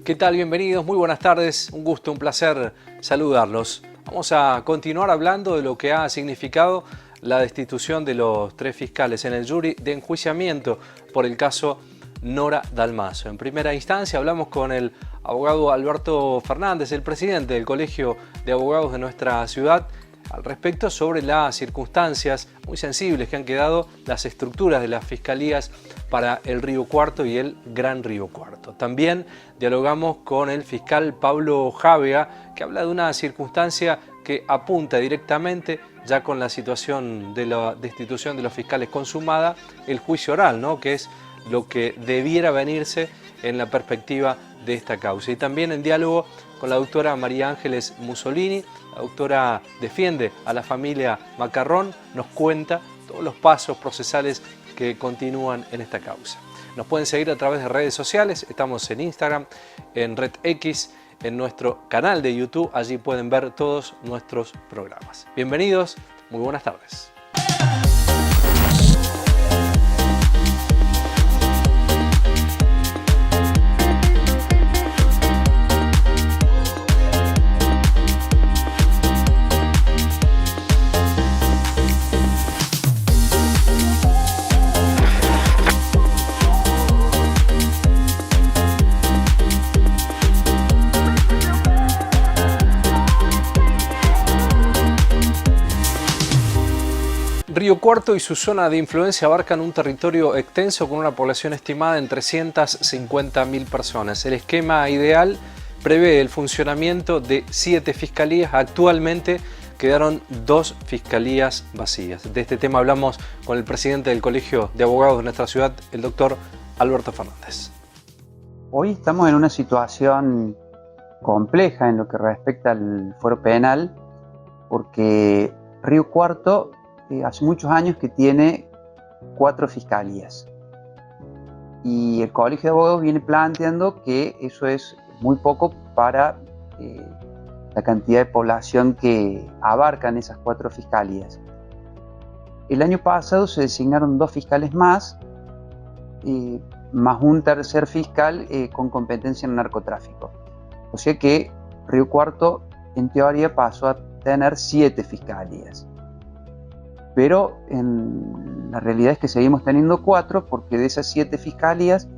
¿Qué tal? Bienvenidos, muy buenas tardes, un gusto, un placer saludarlos. Vamos a continuar hablando de lo que ha significado la destitución de los 3 fiscales en el jury de enjuiciamiento por el caso Nora Dalmazo. En primera instancia hablamos con el abogado Alberto Fernández, el presidente del Colegio de Abogados de nuestra ciudad, al respecto sobre las circunstancias muy sensibles que han quedado las estructuras de las fiscalías para el Río Cuarto y el Gran Río Cuarto. También dialogamos con el fiscal Pablo Javea, que habla de una circunstancia que apunta directamente, ya con la situación de la destitución de los fiscales consumada, el juicio oral, ¿no?, que es lo que debiera venirse en la perspectiva de esta causa. Y también en diálogo con la doctora María Ángeles Mussolini. La doctora defiende a la familia Macarrón, nos cuenta todos los pasos procesales que continúan en esta causa. Nos pueden seguir a través de redes sociales, estamos en Instagram, en Red X, en nuestro canal de YouTube, allí pueden ver todos nuestros programas. Bienvenidos, muy buenas tardes. Río Cuarto y su zona de influencia abarcan un territorio extenso con una población estimada en 350.000 personas. El esquema ideal prevé el funcionamiento de 7 fiscalías. Actualmente quedaron 2 fiscalías vacías. De este tema hablamos con el presidente del Colegio de Abogados de nuestra ciudad, el doctor Alberto Fernández. Hoy estamos en una situación compleja en lo que respecta al fuero penal, porque Río Cuarto hace muchos años que tiene 4 fiscalías y el Colegio de Abogados viene planteando que eso es muy poco para la cantidad de población que abarcan esas 4 fiscalías. El año pasado se designaron 2 fiscales más, más un tercer fiscal con competencia en narcotráfico. O sea que Río Cuarto en teoría pasó a tener 7 fiscalías. Pero la realidad es que seguimos teniendo 4, porque de esas 7 fiscalías,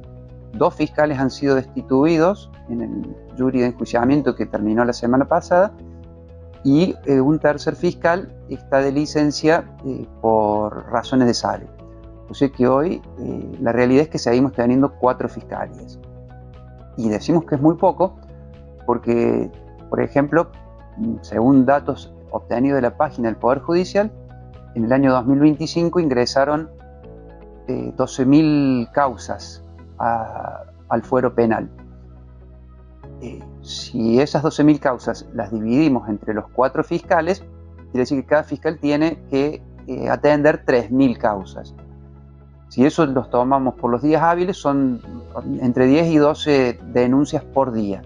2 fiscales han sido destituidos en el jury de enjuiciamiento que terminó la semana pasada y un tercer fiscal está de licencia por razones de salud. O sea que hoy la realidad es que seguimos teniendo 4 fiscalías. Y decimos que es muy poco porque, por ejemplo, según datos obtenidos de la página del Poder Judicial, en el año 2025 ingresaron 12.000 causas al fuero penal. Si esas 12.000 causas las dividimos entre los 4 fiscales, quiere decir que cada fiscal tiene que atender 3.000 causas. Si eso los tomamos por los días hábiles, son entre 10 y 12 denuncias por día.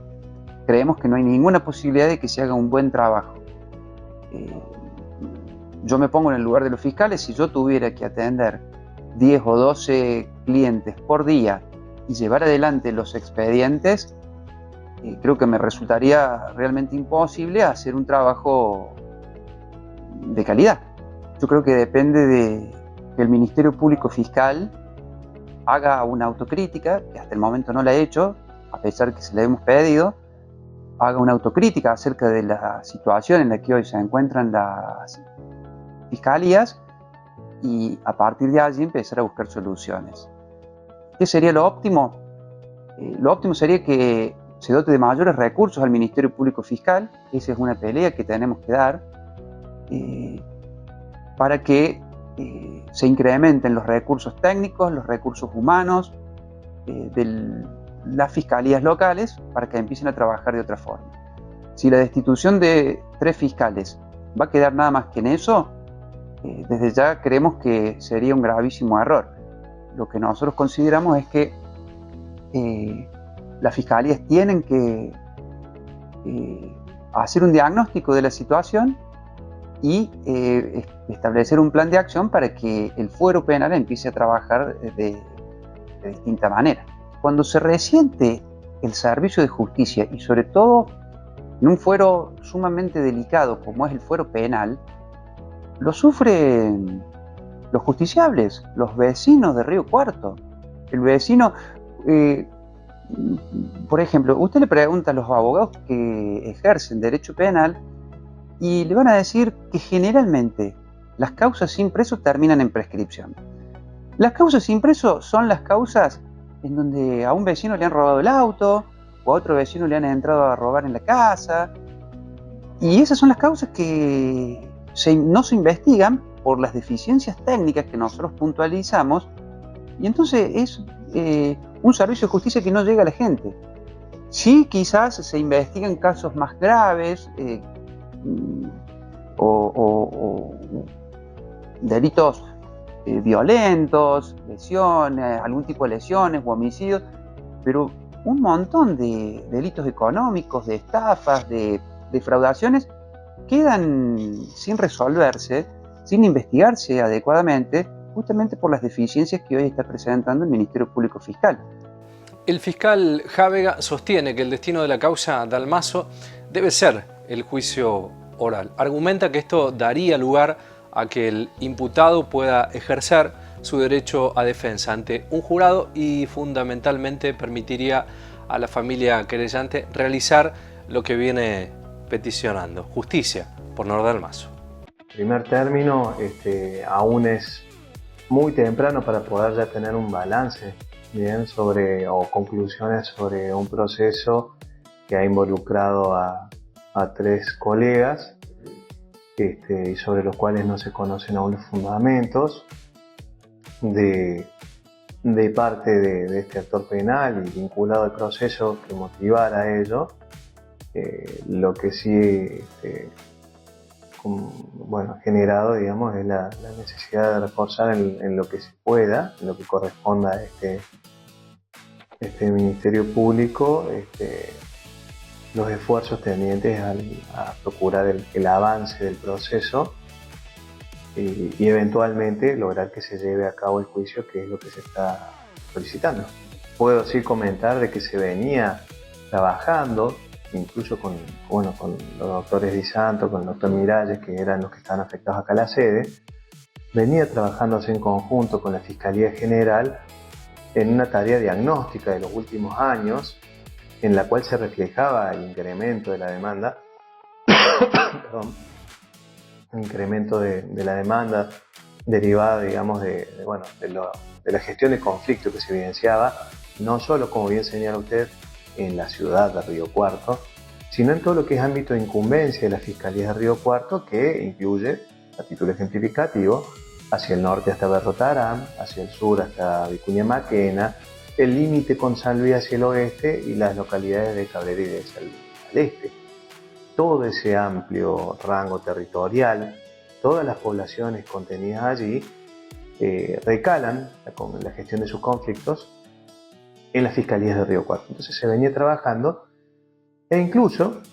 Creemos que no hay ninguna posibilidad de que se haga un buen trabajo. Yo me pongo en el lugar de los fiscales. Si yo tuviera que atender 10 o 12 clientes por día y llevar adelante los expedientes, creo que me resultaría realmente imposible hacer un trabajo de calidad. Yo creo que depende de que el Ministerio Público Fiscal haga una autocrítica, que hasta el momento no la ha hecho, a pesar que se la hemos pedido, haga una autocrítica acerca de la situación en la que hoy se encuentran las fiscalías y a partir de allí empezar a buscar soluciones. ¿Qué sería lo óptimo? Lo óptimo sería que se dote de mayores recursos al Ministerio Público Fiscal. Esa es una pelea que tenemos que dar para que se incrementen los recursos técnicos, los recursos humanos de las fiscalías locales para que empiecen a trabajar de otra forma. Si la destitución de 3 fiscales va a quedar nada más que en eso, desde ya creemos que sería un gravísimo error. Lo que nosotros consideramos es que las fiscalías tienen que hacer un diagnóstico de la situación y establecer un plan de acción para que el fuero penal empiece a trabajar de distinta manera. Cuando se resiente el servicio de justicia y sobre todo en un fuero sumamente delicado como es el fuero penal, lo sufren los justiciables, los vecinos de Río Cuarto. El vecino, por ejemplo, usted le pregunta a los abogados que ejercen derecho penal y le van a decir que generalmente las causas sin preso terminan en prescripción. Las causas sin preso son las causas en donde a un vecino le han robado el auto o a otro vecino le han entrado a robar en la casa. Y esas son las causas que no se investigan por las deficiencias técnicas que nosotros puntualizamos, y entonces es un servicio de justicia que no llega a la gente. Sí, quizás se investigan casos más graves o delitos violentos, lesiones, algún tipo de lesiones o homicidios, pero un montón de delitos económicos, de estafas, de defraudaciones quedan sin resolverse, sin investigarse adecuadamente, justamente por las deficiencias que hoy está presentando el Ministerio Público Fiscal. El fiscal Jávega sostiene que el destino de la causa Dalmazo debe ser el juicio oral. Argumenta que esto daría lugar a que el imputado pueda ejercer su derecho a defensa ante un jurado y fundamentalmente permitiría a la familia querellante realizar lo que viene peticionando: justicia por Nor Dalmazo. En primer término, aún es muy temprano para poder ya tener un balance o conclusiones sobre un proceso que ha involucrado a 3 colegas y sobre los cuales no se conocen aún los fundamentos de parte de este actor penal y vinculado al proceso que motivara a ello. Lo que sí ha generado, digamos, es la necesidad de reforzar en lo que se pueda, en lo que corresponda a este Ministerio Público, los esfuerzos tendientes a procurar el avance del proceso y eventualmente lograr que se lleve a cabo el juicio, que es lo que se está solicitando. Puedo sí comentar de que se venía trabajando incluso con los doctores Di Santo, con el doctor Miralles, que eran los que estaban afectados acá a la sede, venía trabajándose en conjunto con la Fiscalía General en una tarea diagnóstica de los últimos años, en la cual se reflejaba el incremento de la demanda, perdón, el incremento de la demanda derivada, digamos, de la gestión de conflicto que se evidenciaba, no solo, como bien señala usted, en la ciudad de Río Cuarto, sino en todo lo que es ámbito de incumbencia de la Fiscalía de Río Cuarto, que incluye, a título ejemplificativo, hacia el norte hasta Berrotarán, hacia el sur hasta Vicuña Maquena, el límite con San Luis hacia el oeste y las localidades de Cabrera y de Salud al este. Todo ese amplio rango territorial, todas las poblaciones contenidas allí, recalan con la gestión de sus conflictos en las fiscalías de Río Cuarto. Entonces se venía trabajando e incluso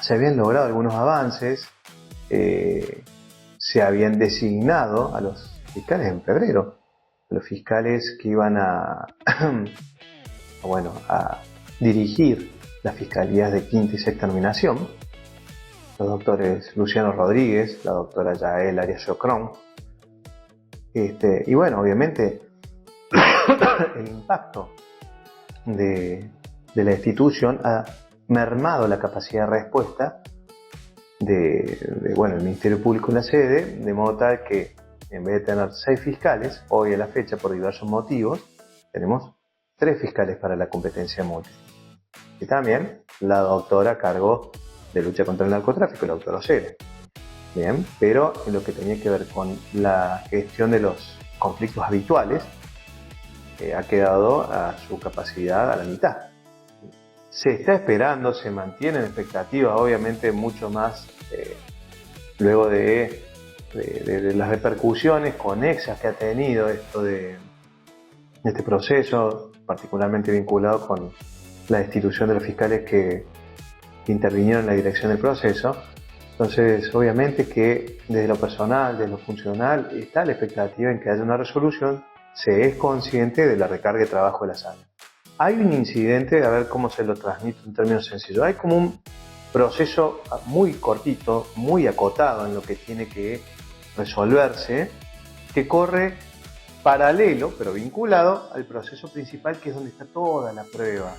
se habían logrado algunos avances, se habían designado a los fiscales en febrero, los fiscales que iban a dirigir las fiscalías de quinta y sexta nominación, los doctores Luciano Rodríguez, la doctora Yael Arias Chocrón, y bueno, obviamente el impacto de la institución ha mermado la capacidad de respuesta del Ministerio Público en la sede, de modo tal que en vez de tener 6 fiscales, hoy a la fecha por diversos motivos, tenemos 3 fiscales para la competencia múltiple. Y también la doctora a cargo de lucha contra el narcotráfico, la doctora Ocele. Bien, pero en lo que tenía que ver con la gestión de los conflictos habituales, ha quedado a su capacidad a la mitad. Se está esperando, se mantienen expectativas, obviamente mucho más luego de las repercusiones conexas que ha tenido esto de este proceso, particularmente vinculado con la destitución de los fiscales que intervinieron en la dirección del proceso. Entonces, obviamente que desde lo personal, desde lo funcional, está la expectativa en que haya una resolución. Se es consciente de la recarga de trabajo de la sala. hay un incidente, a ver cómo se lo transmito en términos sencillos. Hay como un proceso muy cortito, muy acotado en lo que tiene que resolverse, que corre paralelo, pero vinculado al proceso principal, que es donde está toda la prueba,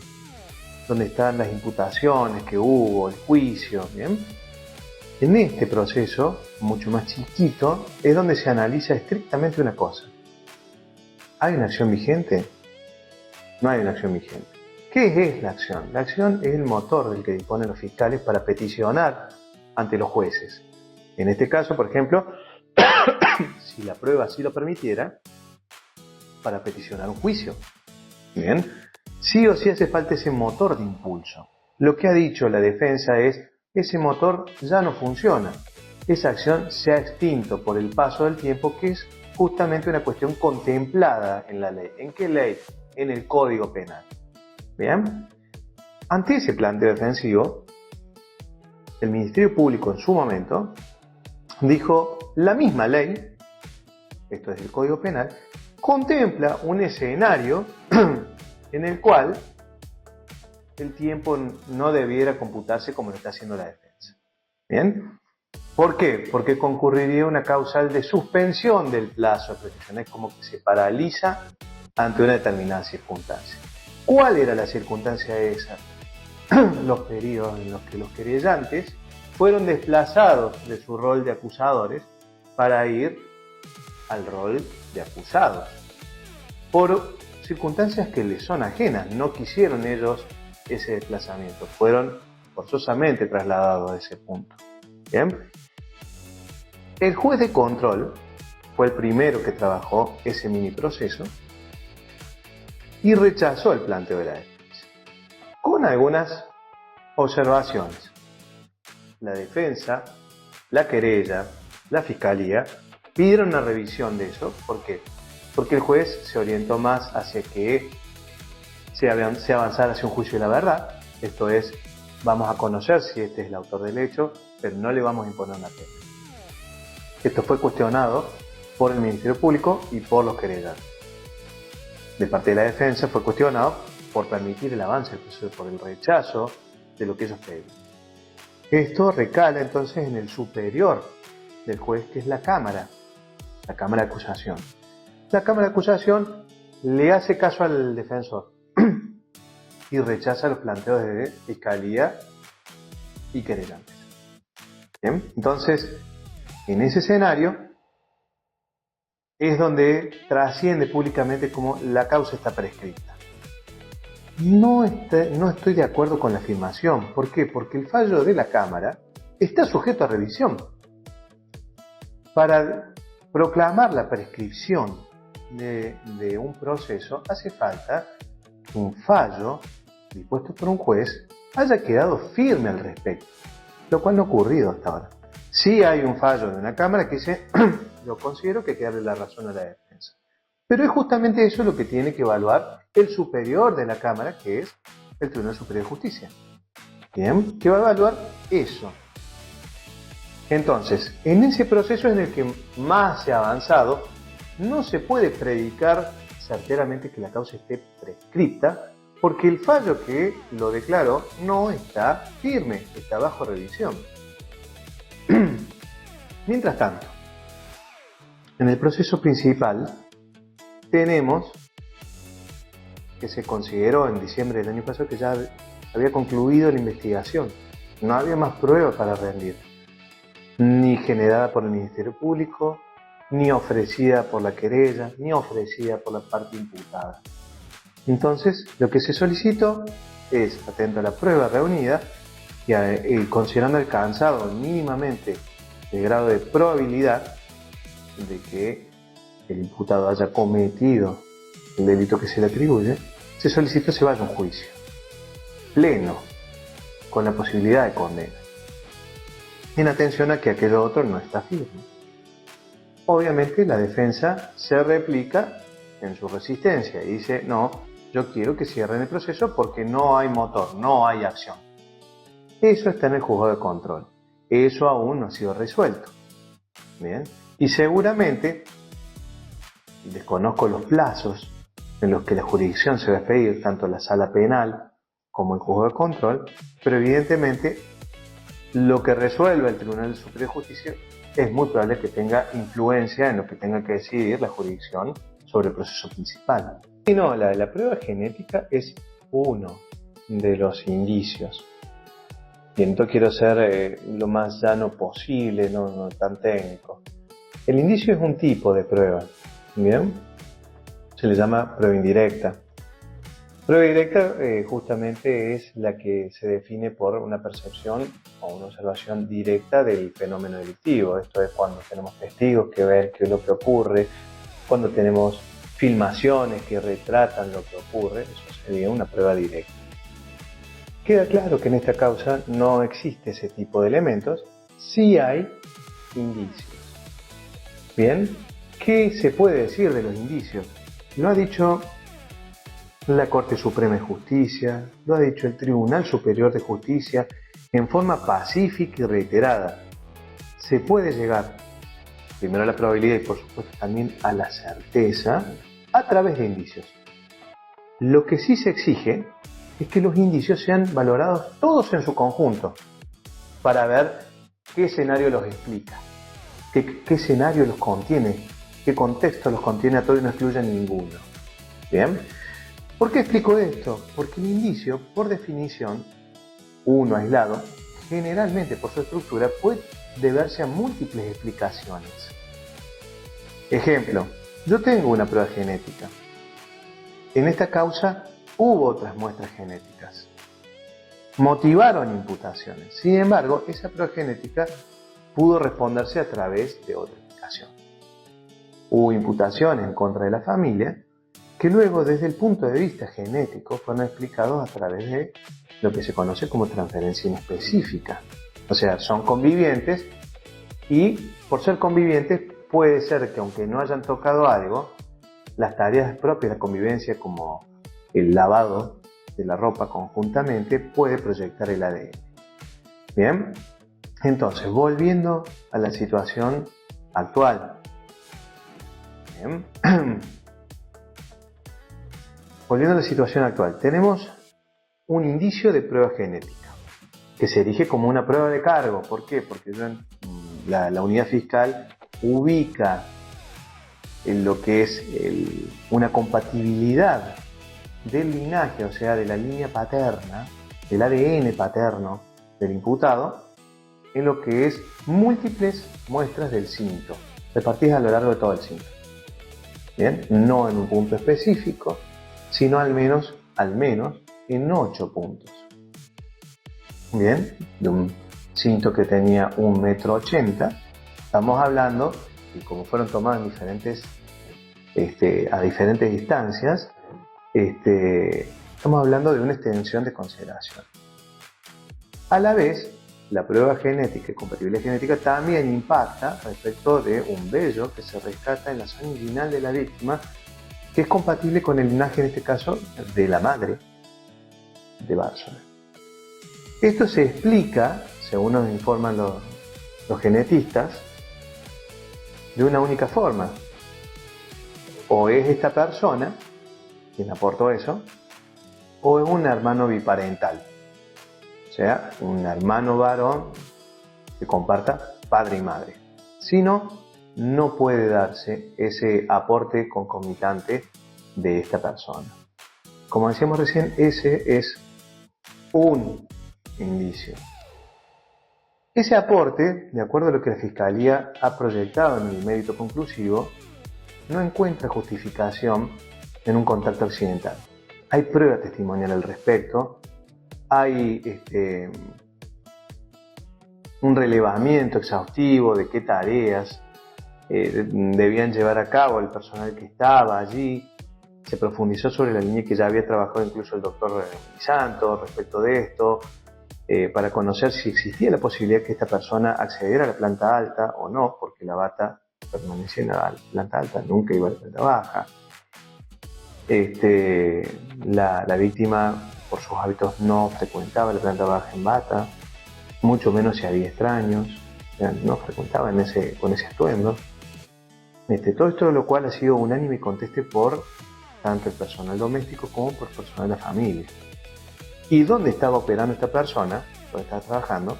donde están las imputaciones que hubo, el juicio, ¿bien? En este proceso, mucho más chiquito, es donde se analiza estrictamente una cosa. ¿Hay una acción vigente? No hay una acción vigente. ¿Qué es la acción? La acción es el motor del que disponen los fiscales para peticionar ante los jueces. En este caso, por ejemplo, si la prueba así lo permitiera, para peticionar un juicio. Bien, sí o sí hace falta ese motor de impulso. Lo que ha dicho la defensa es: ese motor ya no funciona. Esa acción se ha extinto por el paso del tiempo, que es justamente una cuestión contemplada en la ley. ¿En qué ley? En el Código Penal. Bien, ante ese planteo defensivo, el Ministerio Público en su momento dijo: la misma ley, esto es el Código Penal, contempla un escenario en el cual el tiempo no debiera computarse como lo está haciendo la defensa. ¿Bien? ¿Por qué? Porque concurriría una causal de suspensión del plazo de prescripción. Es como que se paraliza ante una determinada circunstancia. ¿Cuál era la circunstancia esa? Los periodos en los que los querellantes fueron desplazados de su rol de acusadores para ir al rol de acusados, por circunstancias que les son ajenas. No quisieron ellos ese desplazamiento, fueron forzosamente trasladados a ese punto. Bien, el juez de control fue el primero que trabajó ese mini proceso y rechazó el planteo de la defensa con algunas observaciones. La defensa, la querella, la fiscalía pidieron una revisión de eso. ¿Por qué? Porque el juez se orientó más hacia que se avanzara hacia un juicio de la verdad. Esto es, vamos a conocer si este es el autor del hecho, pero no le vamos a imponer una pena. Esto fue cuestionado por el Ministerio Público y por los querellantes. De parte de la defensa fue cuestionado por permitir el avance del proceso, por el rechazo de lo que ellos pedían. Esto recala entonces en el superior del juez, que es la Cámara de Acusación. La Cámara de Acusación le hace caso al defensor y rechaza los planteos de fiscalía y querellantes. ¿Bien? Entonces, en ese escenario es donde trasciende públicamente como la causa está prescrita. No estoy de acuerdo con la afirmación. ¿Por qué? Porque el fallo de la Cámara está sujeto a revisión. Para proclamar la prescripción de un proceso hace falta que un fallo dispuesto por un juez haya quedado firme al respecto, lo cual no ha ocurrido hasta ahora. Sí hay un fallo de una Cámara que dice: yo considero que hay que darle la razón a la defensa. Pero es justamente eso lo que tiene que evaluar el superior de la Cámara, que es el Tribunal Superior de Justicia. Bien, que va a evaluar eso. Entonces, en ese proceso en el que más se ha avanzado, no se puede predicar certeramente que la causa esté prescripta, porque el fallo que lo declaró no está firme, está bajo revisión. Mientras tanto, en el proceso principal tenemos que se consideró en diciembre del año pasado que ya había concluido la investigación. No había más pruebas para rendir, ni generada por el Ministerio Público, ni ofrecida por la querella, ni ofrecida por la parte imputada. Entonces, lo que se solicitó es, atento a la prueba reunida y considerando alcanzado mínimamente el grado de probabilidad de que el imputado haya cometido el delito que se le atribuye, se solicitó se vaya a un juicio pleno, con la posibilidad de condena, en atención a que aquello otro no está firme. Obviamente la defensa se replica en su resistencia y dice: no, yo quiero que cierren el proceso porque no hay motor, no hay acción. Eso está en el juzgado de control. Eso aún no ha sido resuelto. Bien, y seguramente, desconozco los plazos en los que la jurisdicción se va a expedir, tanto la sala penal como el juzgado de control, pero evidentemente lo que resuelva el Tribunal Superior de Justicia es muy probable que tenga influencia en lo que tenga que decidir la jurisdicción sobre el proceso principal. Y no, la prueba genética es uno de los indicios. Y entonces quiero ser lo más llano posible, no tan técnico. El indicio es un tipo de prueba, ¿bien? Se le llama prueba indirecta. Prueba directa justamente es la que se define por una percepción o una observación directa del fenómeno delictivo. Esto es cuando tenemos testigos que ven qué es lo que ocurre, cuando tenemos filmaciones que retratan lo que ocurre, eso sería una prueba directa. Queda claro que en esta causa no existe ese tipo de elementos, sí hay indicios. Bien, ¿qué se puede decir de los indicios? Lo ha dicho la Corte Suprema de Justicia, lo ha dicho el Tribunal Superior de Justicia en forma pacífica y reiterada. Se puede llegar primero a la probabilidad y por supuesto también a la certeza a través de indicios. Lo que sí se exige es que los indicios sean valorados todos en su conjunto para ver qué escenario los explica, qué escenario los contiene, qué contexto los contiene a todos y no excluye ninguno. ¿Bien? ¿Por qué explico esto? Porque el indicio, por definición, uno aislado, generalmente por su estructura puede deberse a múltiples explicaciones. Ejemplo, yo tengo una prueba genética. En esta causa hubo otras muestras genéticas. Motivaron imputaciones. Sin embargo, esa prueba genética pudo responderse a través de otra explicación. Hubo imputaciones en contra de la familia que luego, desde el punto de vista genético, fueron explicados a través de lo que se conoce como transferencia inespecífica. O sea, son convivientes y por ser convivientes puede ser que aunque no hayan tocado algo, las tareas propias de la convivencia como el lavado de la ropa conjuntamente puede proyectar el ADN. Bien, entonces volviendo a la situación actual. Bien. Volviendo a la situación actual, tenemos un indicio de prueba genética que se erige como una prueba de cargo. ¿Por qué? Porque la unidad fiscal ubica en lo que es una compatibilidad del linaje, o sea, de la línea paterna, del ADN paterno del imputado, en lo que es múltiples muestras del cinto, repartidas a lo largo de todo el cinto. Bien, no en un punto específico, sino al menos en 8 puntos. Bien, de un cinto que tenía 1,80 m, estamos hablando, y como fueron tomadas a diferentes distancias, estamos hablando de una extensión de consideración. A la vez, la prueba genética y compatibilidad genética también impacta respecto de un vello que se rescata en la zona inguinal de la víctima, que es compatible con el linaje, en este caso, de la madre de Bárcena. Esto se explica, según nos informan los genetistas, de una única forma. O es esta persona quien aportó eso, o es un hermano biparental. O sea, un hermano varón que comparta padre y madre. Si no, no puede darse ese aporte concomitante de esta persona. Como decíamos recién, ese es un indicio. Ese aporte, de acuerdo a lo que la Fiscalía ha proyectado en el mérito conclusivo, no encuentra justificación en un contacto accidental. Hay prueba testimonial al respecto, hay un relevamiento exhaustivo de qué tareas debían llevar a cabo el personal que estaba allí. Se profundizó sobre la línea que ya había trabajado incluso el doctor Santos respecto de esto, para conocer si existía la posibilidad que esta persona accediera a la planta alta o no, porque la bata permanecía en la planta alta, nunca iba a la planta baja. La víctima, por sus hábitos, no frecuentaba la planta baja en bata, mucho menos si había extraños, o sea, no frecuentaba con ese atuendo. Todo esto, lo cual ha sido unánime y conteste por tanto el personal doméstico como por el personal de la familia. Y donde estaba operando esta persona, donde estaba trabajando,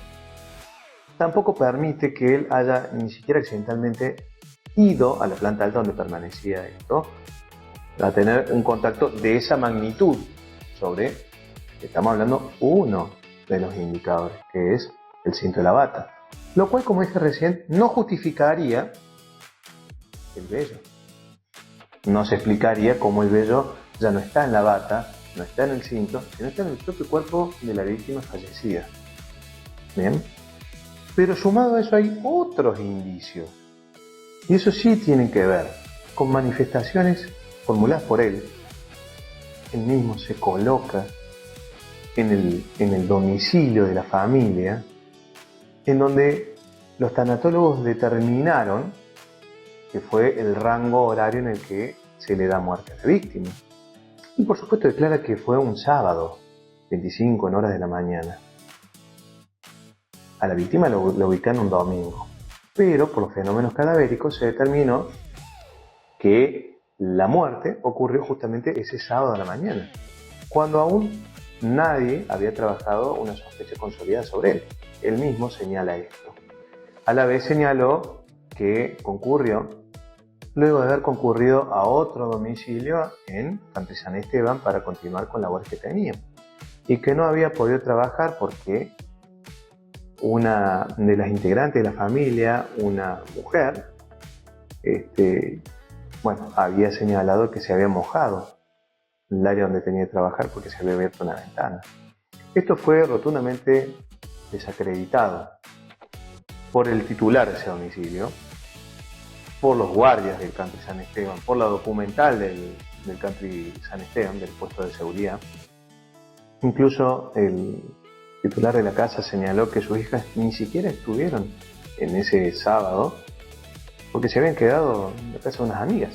tampoco permite que él haya ni siquiera accidentalmente ido a la planta alta donde permanecía esto, a tener un contacto de esa magnitud sobre, estamos hablando, uno de los indicadores, que es el cinto de la bata. Lo cual, como dije recién, no justificaría el vello. No se explicaría cómo el vello ya no está en la bata, no está en el cinto, sino está en el propio cuerpo de la víctima fallecida. ¿Bien? Pero sumado a eso hay otros indicios. Y eso sí tienen que ver con manifestaciones formuladas por él. Él mismo se coloca en el domicilio de la familia, en donde los tanatólogos determinaron que fue el rango horario en el que se le da muerte a la víctima. Y por supuesto declara que fue un sábado, 25 en horas de la mañana. A la víctima lo ubican un domingo, pero por los fenómenos cadavéricos se determinó que la muerte ocurrió justamente ese sábado a la mañana, cuando aún nadie había trabajado una sospecha consolidada sobre él. Él mismo señala esto. A la vez señaló que concurrió luego de haber concurrido a otro domicilio en Country San Esteban para continuar con labores que tenía, y que no había podido trabajar porque una de las integrantes de la familia, una mujer, había señalado que se había mojado el área donde tenía que trabajar porque se había abierto una ventana. Esto fue rotundamente desacreditado por el titular de ese domicilio, por los guardias del Country San Esteban, por la documental del Country San Esteban, del puesto de seguridad. Incluso el titular de la casa señaló que sus hijas ni siquiera estuvieron en ese sábado porque se habían quedado en la casa de unas amigas.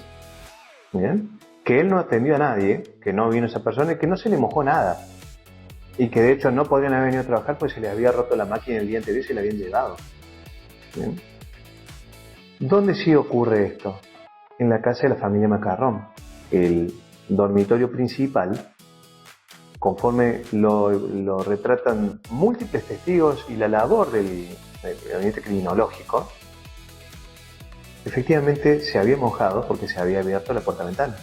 ¿Bien? Que él no atendió a nadie, que no vino esa persona y que no se le mojó nada. Y que de hecho no podrían haber venido a trabajar porque se les había roto la máquina el día anterior y se la habían llevado. ¿Bien? ¿Dónde sí ocurre esto? En la casa de la familia Macarrón. El dormitorio principal, conforme lo retratan múltiples testigos y la labor del gabinete criminológico, efectivamente se había mojado porque se había abierto la puerta-ventana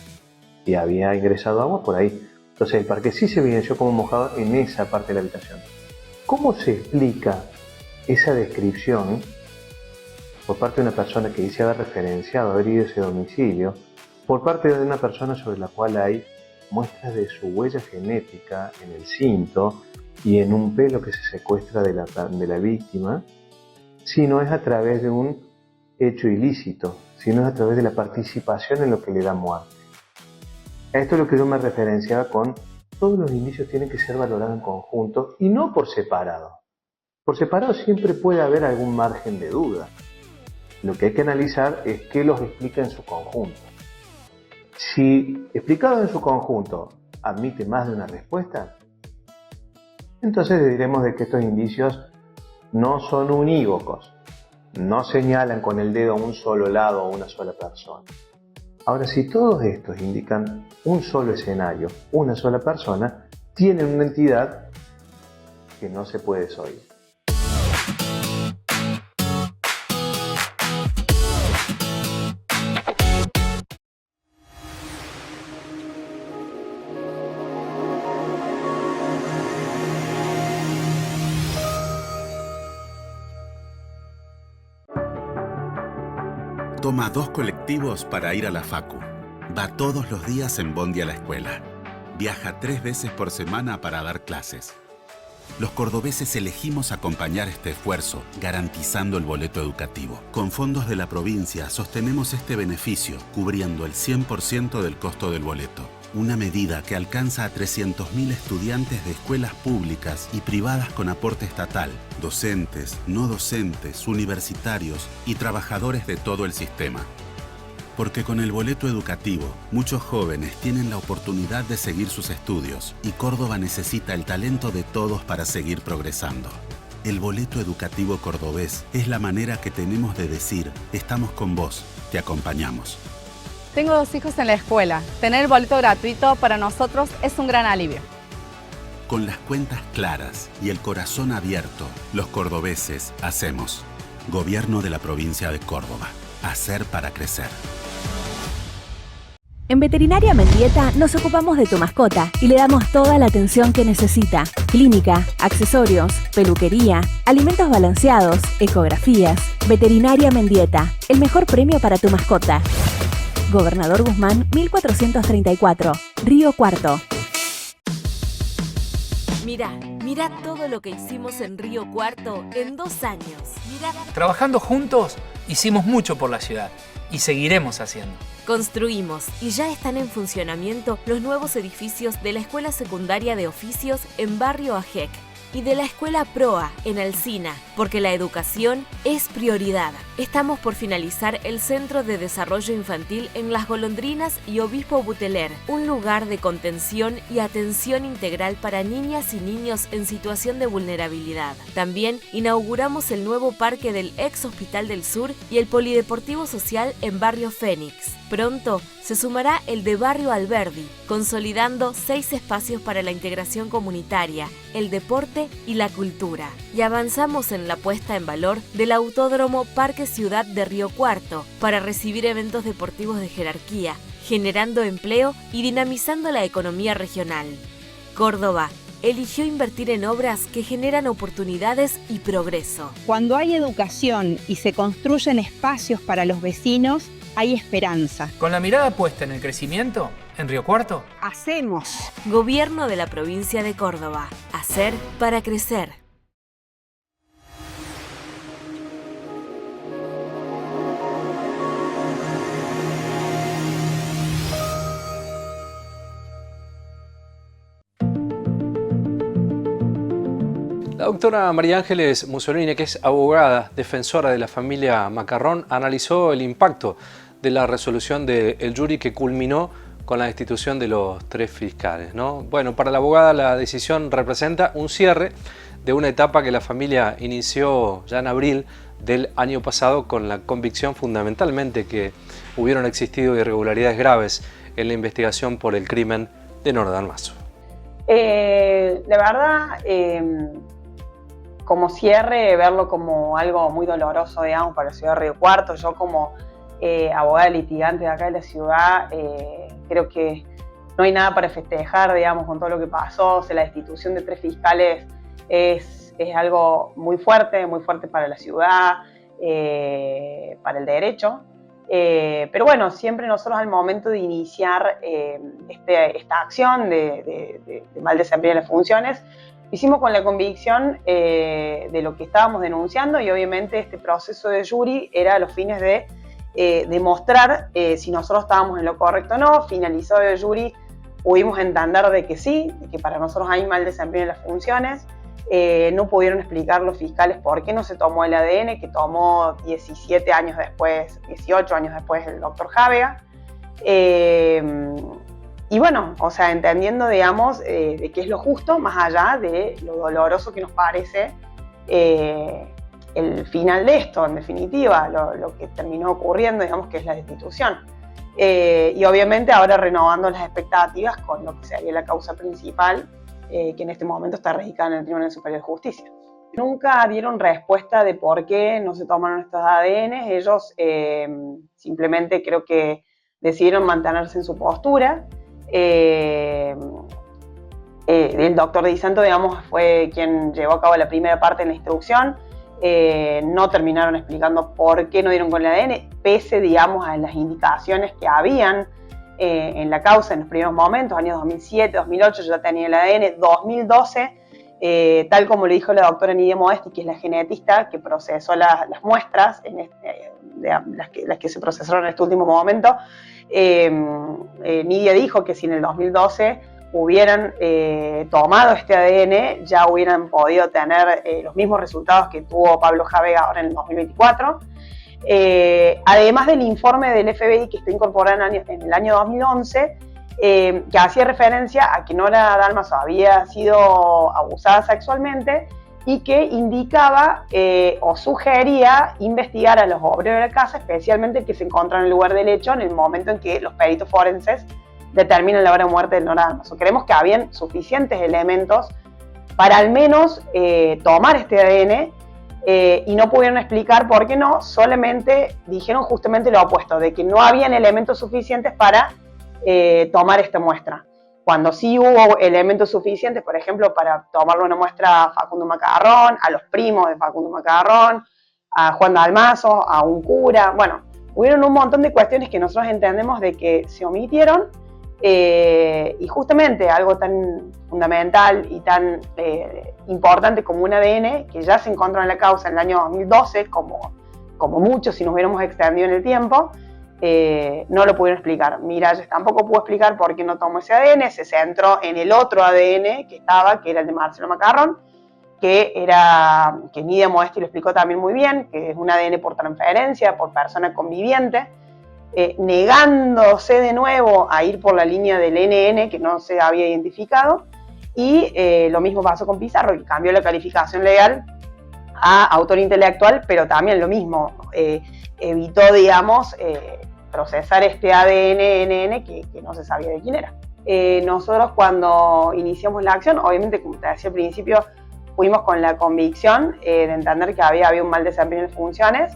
y había ingresado agua por ahí. Entonces el parque sí se evidenció como mojado en esa parte de la habitación. ¿Cómo se explica esa descripción por parte de una persona que dice haber referenciado, haber ido a ese domicilio, por parte de una persona sobre la cual hay muestras de su huella genética en el cinto y en un pelo que se secuestra de la víctima, si no es a través de un hecho ilícito, sino es a través de la participación en lo que le da muerte? A esto es lo que yo me referenciaba con todos los indicios tienen que ser valorados en conjunto y no por separado. Por separado siempre puede haber algún margen de duda. Lo que hay que analizar es qué los explica en su conjunto. Si explicado en su conjunto admite más de una respuesta, entonces diremos de que estos indicios no son unívocos, no señalan con el dedo a un solo lado o una sola persona. Ahora, si todos estos indican un solo escenario, una sola persona, tienen una entidad que no se puede desoír. Toma 2 colectivos para ir a la facu. Va todos los días en bondi a la escuela. Viaja 3 veces por semana para dar clases. Los cordobeses elegimos acompañar este esfuerzo, garantizando el boleto educativo. Con fondos de la provincia sostenemos este beneficio, cubriendo el 100% del costo del boleto. Una medida que alcanza a 300.000 estudiantes de escuelas públicas y privadas con aporte estatal, docentes, no docentes, universitarios y trabajadores de todo el sistema. Porque con el boleto educativo, muchos jóvenes tienen la oportunidad de seguir sus estudios y Córdoba necesita el talento de todos para seguir progresando. El boleto educativo cordobés es la manera que tenemos de decir, estamos con vos, te acompañamos. Tengo 2 hijos en la escuela. Tener el boleto gratuito para nosotros es un gran alivio. Con las cuentas claras y el corazón abierto, los cordobeses hacemos. Gobierno de la provincia de Córdoba. Hacer para crecer. En Veterinaria Mendieta nos ocupamos de tu mascota y le damos toda la atención que necesita. Clínica, accesorios, peluquería, alimentos balanceados, ecografías. Veterinaria Mendieta, el mejor premio para tu mascota. Gobernador Guzmán, 1434, Río Cuarto. Mirá todo lo que hicimos en Río Cuarto en 2 años. Trabajando juntos, hicimos mucho por la ciudad y seguiremos haciendo. Construimos y ya están en funcionamiento los nuevos edificios de la Escuela Secundaria de Oficios en Barrio Ajec y de la Escuela Proa en Alsina, porque la educación es prioridad. Estamos por finalizar el Centro de Desarrollo Infantil en Las Golondrinas y Obispo Buteler, un lugar de contención y atención integral para niñas y niños en situación de vulnerabilidad. También inauguramos el nuevo parque del ex Hospital del Sur y el Polideportivo Social en Barrio Fénix. Pronto se sumará el de Barrio Alberdi, consolidando 6 espacios para la integración comunitaria, el deporte y la cultura. Y avanzamos en la puesta en valor del Autódromo Parque Ciudad de Río Cuarto para recibir eventos deportivos de jerarquía, generando empleo y dinamizando la economía regional. Córdoba eligió invertir en obras que generan oportunidades y progreso. Cuando hay educación y se construyen espacios para los vecinos, hay esperanza. Con la mirada puesta en el crecimiento, en Río Cuarto, Hacemos. Gobierno de la provincia de Córdoba. Hacer para crecer. La doctora María Ángeles Mussolini, que es abogada defensora de la familia Macarrón, analizó el impacto de la resolución del jury que culminó con la destitución de los 3 fiscales, ¿no? Bueno, para la abogada la decisión representa un cierre de una etapa que la familia inició ya en abril del año pasado con la convicción fundamentalmente que hubieron existido irregularidades graves en la investigación por el crimen de Nora Dalmazo. La verdad, como cierre, verlo como algo muy doloroso, digamos, para la ciudad de Río Cuarto. Yo como abogada litigante de acá de la ciudad, creo que no hay nada para festejar, digamos, con todo lo que pasó. O sea, la destitución de 3 fiscales es algo muy fuerte para la ciudad, para el derecho. Pero bueno, siempre nosotros al momento de iniciar esta acción de mal desempeño de las funciones, hicimos con la convicción de lo que estábamos denunciando, y obviamente este proceso de jury era a los fines de demostrar si nosotros estábamos en lo correcto o no. Finalizado el jury, pudimos entender de que sí, de que para nosotros hay mal desempeño de las funciones. No pudieron explicar los fiscales por qué no se tomó el ADN, que tomó 17 años después, 18 años después el doctor Javega. Y bueno, o sea, entendiendo, digamos, de qué es lo justo, más allá de lo doloroso que nos parece el final de esto, en definitiva, lo que terminó ocurriendo, digamos, que es la destitución. Y obviamente ahora renovando las expectativas con lo que sería la causa principal, que en este momento está radicada en el Tribunal Superior de Justicia. Nunca dieron respuesta de por qué no se tomaron estos ADN. Ellos simplemente creo que decidieron mantenerse en su postura. El doctor Di Santo, digamos, fue quien llevó a cabo la primera parte de la instrucción. No terminaron explicando por qué no dieron con el ADN, pese, digamos, a las indicaciones que habían en la causa en los primeros momentos, años 2007, 2008 ya tenía el ADN, 2012, tal como le dijo la doctora Nidia Modesti, que es la genetista que procesó las muestras, las que se procesaron en este último momento. Nidia dijo que si en el 2012 hubieran tomado este ADN, ya hubieran podido tener los mismos resultados que tuvo Pablo Javega ahora en el 2024. Además del informe del FBI que está incorporado en el año 2011, que hacía referencia a que Nora Dalmazo había sido abusada sexualmente, y que indicaba o sugería investigar a los obreros de la casa, especialmente el que se encontraba en el lugar del hecho en el momento en que los peritos forenses determinan la hora de muerte del Nora Dalmaso. Creemos que habían suficientes elementos para al menos tomar este ADN y no pudieron explicar por qué no, solamente dijeron justamente lo opuesto, de que no habían elementos suficientes para tomar esta muestra. Cuando sí hubo elementos suficientes, por ejemplo, para tomarle una muestra a Facundo Macarrón, a los primos de Facundo Macarrón, a Juan Dalmaso, a un cura, bueno, hubieron un montón de cuestiones que nosotros entendemos de que se omitieron y justamente algo tan fundamental y tan importante como un ADN, que ya se encontró en la causa en el año 2012, como mucho si nos hubiéramos extendido en el tiempo, no lo pudieron explicar. Miralles tampoco pudo explicar por qué no tomó ese ADN, se centró en el otro ADN que era el de Marcelo Macarrón, que Nidia Moesti lo explicó también muy bien, que es un ADN por transferencia, por persona conviviente, negándose de nuevo a ir por la línea del NN, que no se había identificado, y lo mismo pasó con Pizarro, que cambió la calificación legal a autor intelectual, pero también lo mismo, evitó, digamos, procesar este ADN NN que no se sabía de quién era. Nosotros cuando iniciamos la acción, obviamente, como te decía al principio, fuimos con la convicción de entender que había un mal desempeño en funciones,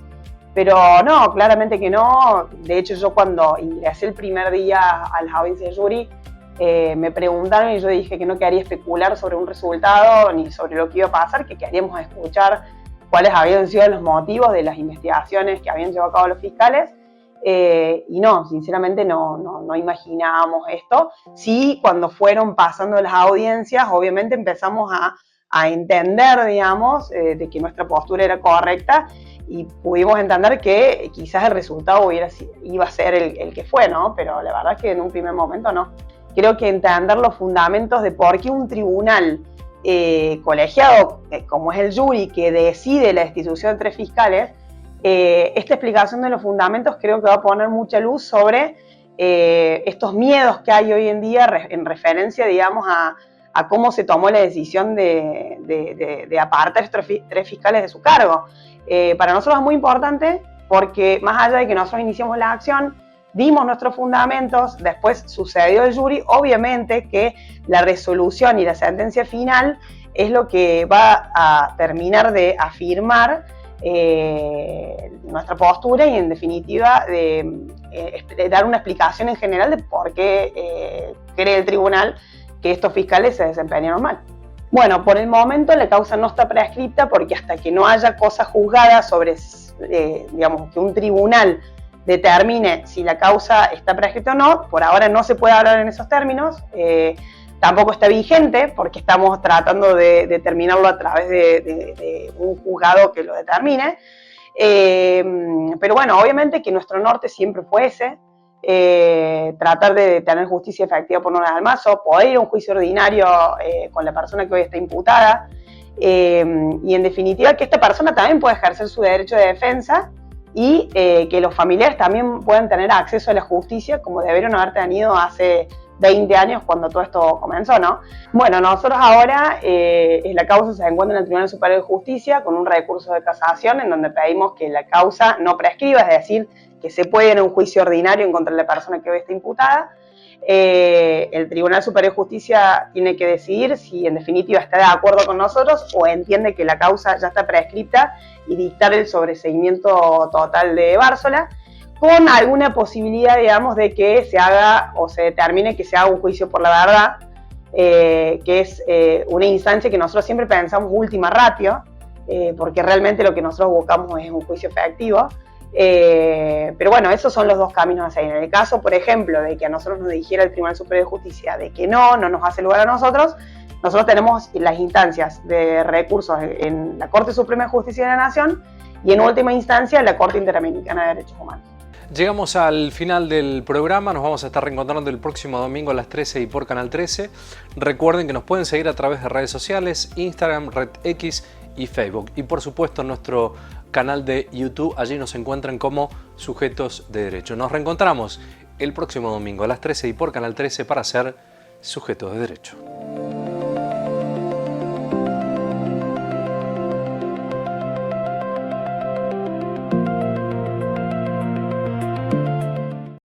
pero no, claramente que no. De hecho, yo cuando ingresé el primer día a las audiencias de jury, me preguntaron y yo dije que no quería especular sobre un resultado ni sobre lo que iba a pasar, que queríamos escuchar cuáles habían sido los motivos de las investigaciones que habían llevado a cabo los fiscales. Y no, sinceramente no imaginábamos esto. Sí, cuando fueron pasando las audiencias, obviamente empezamos a entender, digamos, de que nuestra postura era correcta y pudimos entender que quizás el resultado iba a ser el que fue, ¿no? Pero la verdad es que en un primer momento no. Creo que entender los fundamentos de por qué un tribunal colegiado, como es el jury, que decide la destitución de 3 fiscales, esta explicación de los fundamentos creo que va a poner mucha luz sobre estos miedos que hay hoy en día en referencia, digamos, a cómo se tomó la decisión de apartar a estos 3 fiscales de su cargo. Para nosotros es muy importante porque más allá de que nosotros iniciamos la acción, dimos nuestros fundamentos, después sucedió el jury, obviamente que la resolución y la sentencia final es lo que va a terminar de afirmar nuestra postura y en definitiva de dar una explicación en general de por qué cree el tribunal que estos fiscales se desempeñaron mal. Bueno, por el momento la causa no está prescripta porque hasta que no haya cosa juzgada sobre, digamos, que un tribunal determine si la causa está prescripta o no, por ahora no se puede hablar en esos términos. Tampoco está vigente porque estamos tratando de determinarlo a través de un juzgado que lo determine. Pero bueno, obviamente que nuestro norte siempre fue ese, tratar de tener justicia efectiva por Nora Dalmaso, poder ir a un juicio ordinario con la persona que hoy está imputada y en definitiva que esta persona también pueda ejercer su derecho de defensa y que los familiares también puedan tener acceso a la justicia como debieron haber tenido hace 20 años cuando todo esto comenzó, ¿no? Bueno, nosotros ahora, la causa se encuentra en el Tribunal Superior de Justicia con un recurso de casación en donde pedimos que la causa no prescriba, es decir, que se puede ir a un juicio ordinario en contra de la persona que hoy está imputada. El Tribunal Superior de Justicia tiene que decidir si en definitiva está de acuerdo con nosotros o entiende que la causa ya está prescripta y dictar el sobreseimiento total de Bársola, con alguna posibilidad, digamos, de que se haga o se determine que se haga un juicio por la verdad, que es una instancia que nosotros siempre pensamos última ratio, porque realmente lo que nosotros buscamos es un juicio efectivo. Pero bueno, esos son los dos caminos a seguir. En el caso, por ejemplo, de que a nosotros nos dijera el Tribunal Superior de Justicia de que no nos hace lugar a nosotros tenemos las instancias de recursos en la Corte Suprema de Justicia de la Nación y en última instancia en la Corte Interamericana de Derechos Humanos. Llegamos al final del programa, nos vamos a estar reencontrando el próximo domingo a las 13 y por Canal 13. Recuerden que nos pueden seguir a través de redes sociales, Instagram, Red X y Facebook. Y por supuesto nuestro canal de YouTube, allí nos encuentran como Sujetos de Derecho. Nos reencontramos el próximo domingo a las 13 y por Canal 13 para ser Sujetos de Derecho.